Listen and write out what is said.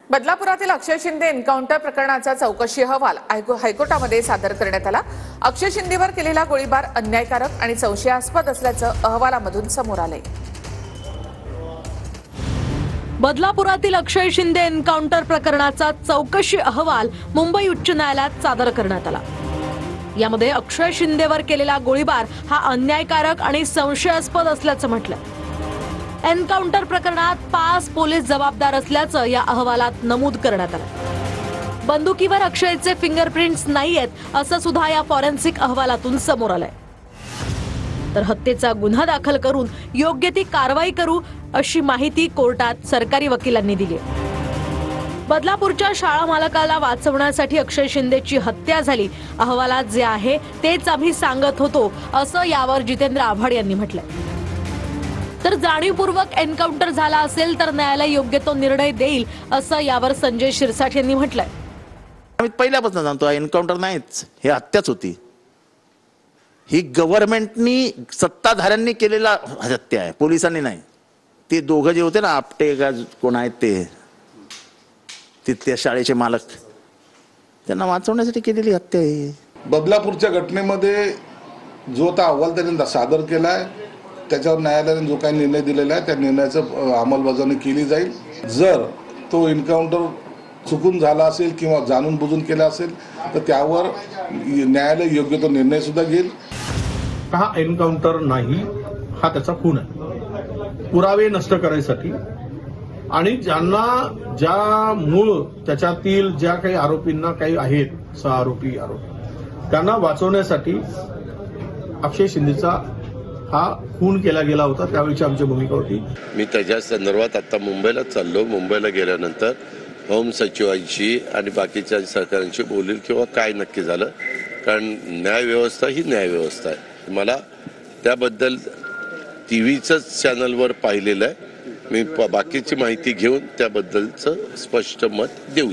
बदलापुरातील अक्षय Shinde encounter प्रकरणाचा चौकशी अहवाल हायकोर्टामध्ये सादर करण्यात आला। अक्षय शिंदेवर केलेला गोळीबार अन्यायकारक आणि संशयास्पद असल्याचं अहवालामधून समोर आलंय। बदलापुरातील अक्षय शिंदे एन्काउंटर प्रकरणाचा चौकशी अहवाल मुंबई उच्च न्यायालयात सादर करण्यात आला। यामध्ये अक्षय शिंदेवर केलेला गोळीबार हा अन्यायकारक आणि संशयास्पद असल्याचं म्हटलं। एन्काउंटर प्रकरणात 5 पोलीस जबाबदार असल्याचं या अहवालात नमूद करण्यात आलं। बंदुकीवर अक्षयचे फिंगरप्रिंट्स नाहीयेत असं सुद्धा या फॉरेन्सिक अहवालातून समोर आलंय। तर हत्येचा गुन्हा दाखल करून योग्य ती कारवाई करू अशी माहिती कोर्टात सरकारी वकिलांनी दिली। बदलापूरच्या शाळा मालकाला वाचवण्यासाठी अक्षय शिंदेची हत्या झाली, अहवालात जे आहे तेच आम्ही सांगत होतो असं यावर जितेंद्र आव्हाड यांनी म्हटलंय। तर जाणीवपूर्वक एन्काउंटर झाला असेल तर न्यायालय योग्य तो निर्णय देईल असं यावर संजय शिरसाट यांनी म्हटलंय। आम्ही पहिल्यापासून सांगतो एन्काउंटर नाहीच, हे हत्याच होती। ही गव्हर्नमेंटनी सत्ताधाऱ्यांनी केलेला हत्या आहे, पोलिसांनी नाही। ते दोघं जे होते ना, आपटे का कोण आहेत ते त्या शाळेचे मालक, त्यांना वाचवण्यासाठी केलेली हत्या आहे। बदलापूरच्या घटनेमध्ये जो आता अहवाल त्यांनी सादर केलाय त्याच्यावर न्यायालयाने जो काही निर्णय दिलेला आहे त्या निर्णयाचं अंमलबजावणी केली जाईल। जर तो एन्काउंटर चुकून झाला असेल किंवा जाणून बुजून केला असेल तर त्यावर न्यायालय योग्य तो निर्णय सुद्धा घेईल। हा एन्काउंटर नाही, हा त्याचा खून आहे। पुरावे नष्ट करायसाठी आणि ज्यांना ज्या मूळ त्याच्यातील ज्या काही आरोपींना काही आहेत 6 आरोपी त्यांना वाचवण्यासाठी अक्षय शिंदेचा हा खून केला गेला होता, त्यावेळीची आमची भूमिका होती। मी त्याच्या संदर्भात आता मुंबईला चाललो। मुंबईला गेल्यानंतर होम सचिवांशी आणि बाकीच्या सरकारांशी बोलेल किंवा काय नक्की झालं, कारण न्यायव्यवस्था ही न्यायव्यवस्था आहे। मला त्याबद्दल टीव्हीच्याच चॅनलवर पाहिलेलं आहे। मी बाकीची माहिती घेऊन त्याबद्दलचं स्पष्ट मत देऊ।